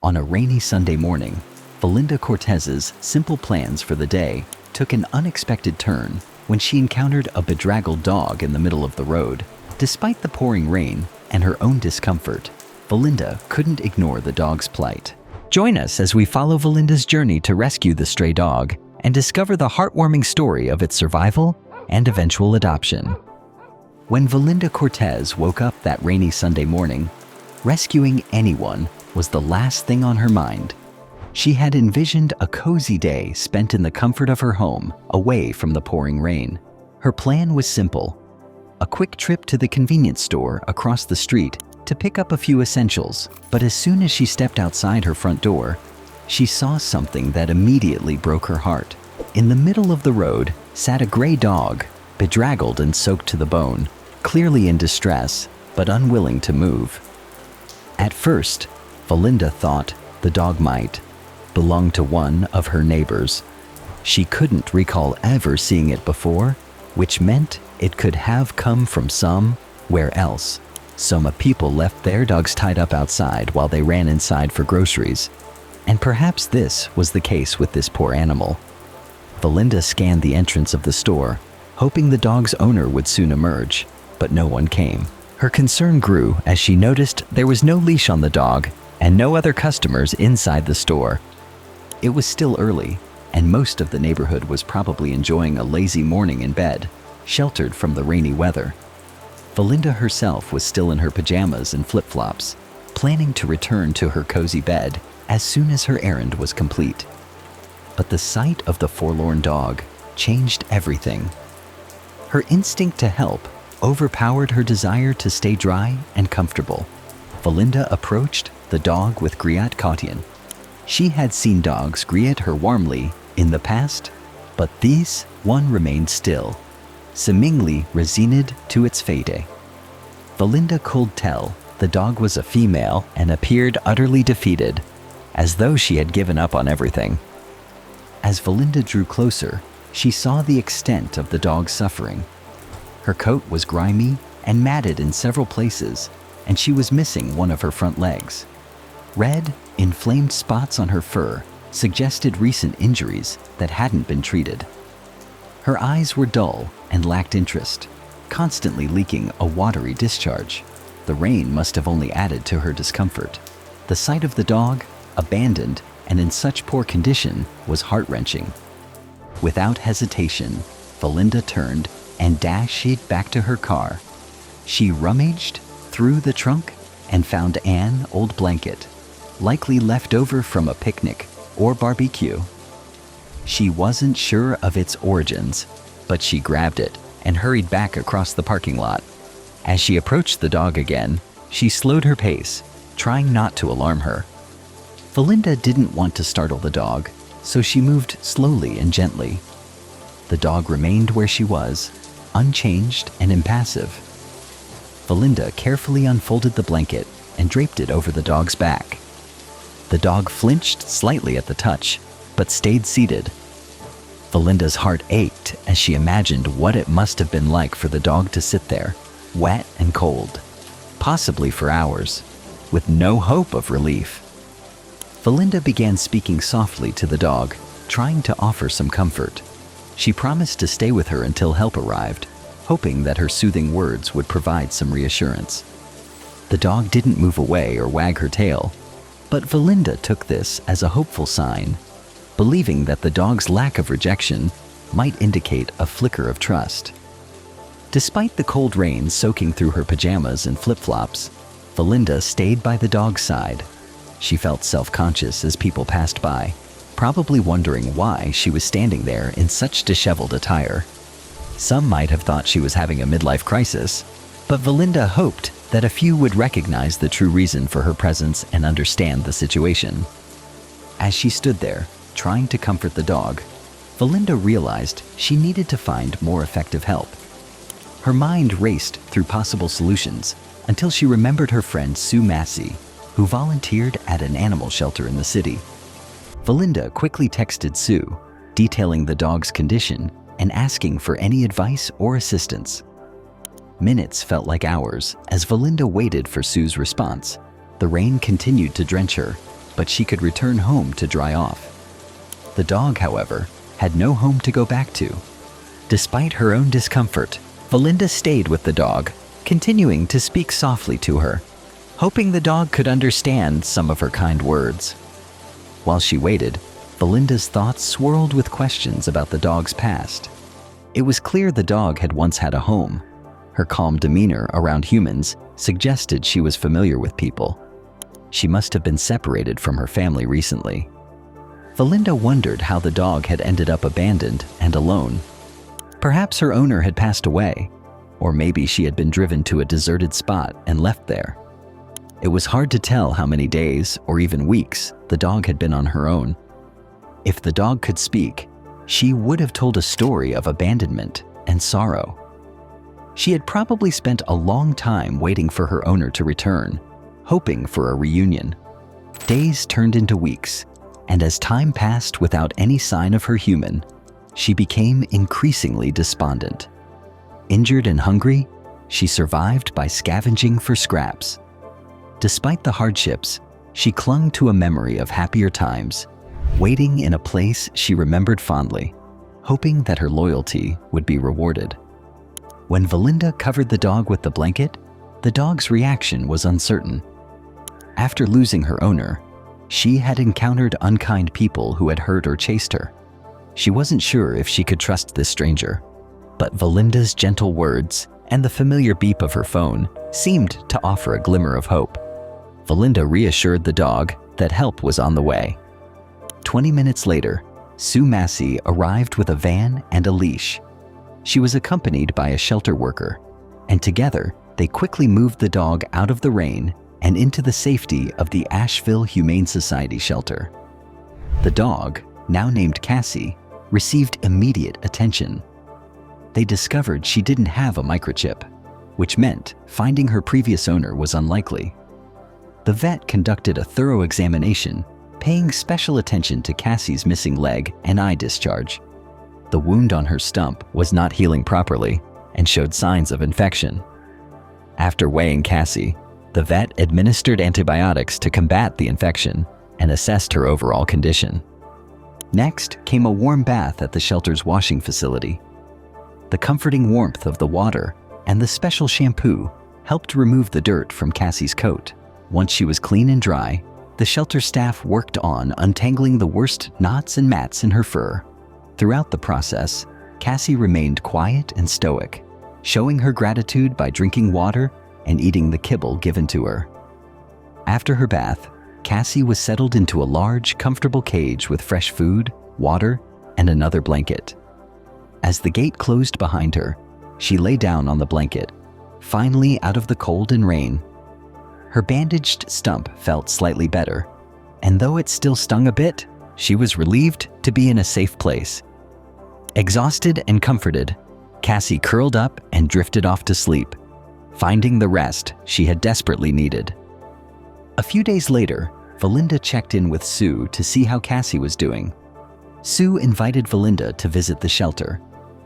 On a rainy Sunday morning, Valinda Cortez's simple plans for the day took an unexpected turn when she encountered a bedraggled dog in the middle of the road. Despite the pouring rain and her own discomfort, Valinda couldn't ignore the dog's plight. Join us as we follow Valinda's journey to rescue the stray dog and discover the heartwarming story of its survival and eventual adoption. When Valinda Cortez woke up that rainy Sunday morning, rescuing anyone was the last thing on her mind. She had envisioned a cozy day spent in the comfort of her home, away from the pouring rain. Her plan was simple: a quick trip to the convenience store across the street to pick up a few essentials. But as soon as she stepped outside her front door, she saw something that immediately broke her heart. In the middle of the road sat a gray dog, bedraggled and soaked to the bone, clearly in distress, but unwilling to move. At first, Valinda thought the dog might belong to one of her neighbors. She couldn't recall ever seeing it before, which meant it could have come from somewhere else. Some people left their dogs tied up outside while they ran inside for groceries, and perhaps this was the case with this poor animal. Valinda scanned the entrance of the store, hoping the dog's owner would soon emerge, but no one came. Her concern grew as she noticed there was no leash on the dog and no other customers inside the store. It was still early, and most of the neighborhood was probably enjoying a lazy morning in bed, sheltered from the rainy weather. Valinda herself was still in her pajamas and flip-flops, planning to return to her cozy bed as soon as her errand was complete. But the sight of the forlorn dog changed everything. Her instinct to help overpowered her desire to stay dry and comfortable. Valinda approached the dog with great caution. She had seen dogs greet her warmly in the past, but this one remained still, seemingly resigned to its fate. Valinda could tell the dog was a female and appeared utterly defeated, as though she had given up on everything. As Valinda drew closer, she saw the extent of the dog's suffering. Her coat was grimy and matted in several places, and she was missing one of her front legs. Red, inflamed spots on her fur suggested recent injuries that hadn't been treated. Her eyes were dull and lacked interest, constantly leaking a watery discharge. The rain must have only added to her discomfort. The sight of the dog, abandoned and in such poor condition, was heart-wrenching. Without hesitation, Valinda turned and dashed back to her car. She rummaged through the trunk and found an old blanket, likely left over from a picnic or barbecue. She wasn't sure of its origins, but she grabbed it and hurried back across the parking lot. As she approached the dog again, she slowed her pace, trying not to alarm her. Valinda didn't want to startle the dog, so she moved slowly and gently. The dog remained where she was, unchanged and impassive. Valinda carefully unfolded the blanket and draped it over the dog's back. The dog flinched slightly at the touch, but stayed seated. Valinda's heart ached as she imagined what it must have been like for the dog to sit there, wet and cold, possibly for hours, with no hope of relief. Valinda began speaking softly to the dog, trying to offer some comfort. She promised to stay with her until help arrived, hoping that her soothing words would provide some reassurance. The dog didn't move away or wag her tail, but Valinda took this as a hopeful sign, believing that the dog's lack of rejection might indicate a flicker of trust. Despite the cold rain soaking through her pajamas and flip-flops, Valinda stayed by the dog's side. She felt self-conscious as people passed by, probably wondering why she was standing there in such disheveled attire. Some might have thought she was having a midlife crisis, but Valinda hoped that a few would recognize the true reason for her presence and understand the situation. As she stood there, trying to comfort the dog, Valinda realized she needed to find more effective help. Her mind raced through possible solutions until she remembered her friend Sue Massey, who volunteered at an animal shelter in the city. Valinda quickly texted Sue, detailing the dog's condition and asking for any advice or assistance. Minutes felt like hours as Valinda waited for Sue's response. The rain continued to drench her, but she could return home to dry off. The dog, however, had no home to go back to. Despite her own discomfort, Valinda stayed with the dog, continuing to speak softly to her, hoping the dog could understand some of her kind words. While she waited, Valinda's thoughts swirled with questions about the dog's past. It was clear the dog had once had a home. Her calm demeanor around humans suggested she was familiar with people. She must have been separated from her family recently. Valinda wondered how the dog had ended up abandoned and alone. Perhaps her owner had passed away, or maybe she had been driven to a deserted spot and left there. It was hard to tell how many days, or even weeks, the dog had been on her own. If the dog could speak, she would have told a story of abandonment and sorrow. She had probably spent a long time waiting for her owner to return, hoping for a reunion. Days turned into weeks, and as time passed without any sign of her human, she became increasingly despondent. Injured and hungry, she survived by scavenging for scraps. Despite the hardships, she clung to a memory of happier times, waiting in a place she remembered fondly, hoping that her loyalty would be rewarded. When Valinda covered the dog with the blanket, the dog's reaction was uncertain. After losing her owner, she had encountered unkind people who had hurt or chased her. She wasn't sure if she could trust this stranger, but Valinda's gentle words and the familiar beep of her phone seemed to offer a glimmer of hope. Valinda reassured the dog that help was on the way. 20 minutes later, Sue Massey arrived with a van and a leash. She was accompanied by a shelter worker, and together they quickly moved the dog out of the rain and into the safety of the Asheville Humane Society shelter. The dog, now named Cassie, received immediate attention. They discovered she didn't have a microchip, which meant finding her previous owner was unlikely. The vet conducted a thorough examination, paying special attention to Cassie's missing leg and eye discharge. The wound on her stump was not healing properly and showed signs of infection. After weighing Cassie, the vet administered antibiotics to combat the infection and assessed her overall condition. Next came a warm bath at the shelter's washing facility. The comforting warmth of the water and the special shampoo helped remove the dirt from Cassie's coat. Once she was clean and dry, the shelter staff worked on untangling the worst knots and mats in her fur. Throughout the process, Cassie remained quiet and stoic, showing her gratitude by drinking water and eating the kibble given to her. After her bath, Cassie was settled into a large, comfortable cage with fresh food, water, and another blanket. As the gate closed behind her, she lay down on the blanket, finally out of the cold and rain. Her bandaged stump felt slightly better, and though it still stung a bit, she was relieved to be in a safe place. Exhausted and comforted, Cassie curled up and drifted off to sleep, finding the rest she had desperately needed. A few days later, Valinda checked in with Sue to see how Cassie was doing. Sue invited Valinda to visit the shelter,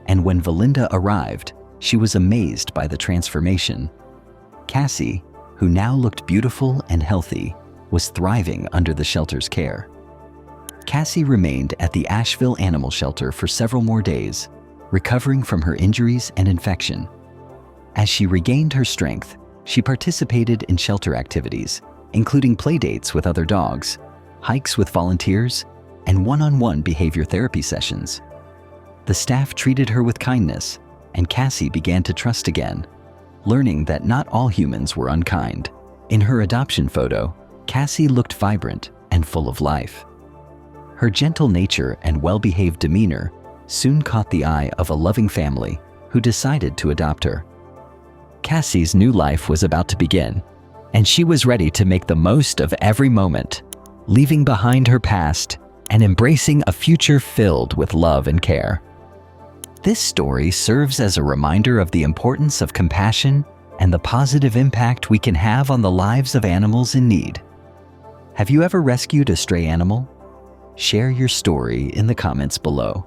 and when Valinda arrived, she was amazed by the transformation. Cassie, who now looked beautiful and healthy, was thriving under the shelter's care. Cassie remained at the Asheville Animal Shelter for several more days, recovering from her injuries and infection. As she regained her strength, she participated in shelter activities, including playdates with other dogs, hikes with volunteers, and one-on-one behavior therapy sessions. The staff treated her with kindness, and Cassie began to trust again, learning that not all humans were unkind. In her adoption photo, Cassie looked vibrant and full of life. Her gentle nature and well-behaved demeanor soon caught the eye of a loving family who decided to adopt her. Cassie's new life was about to begin, and she was ready to make the most of every moment, leaving behind her past and embracing a future filled with love and care. This story serves as a reminder of the importance of compassion and the positive impact we can have on the lives of animals in need. Have you ever rescued a stray animal? Share your story in the comments below.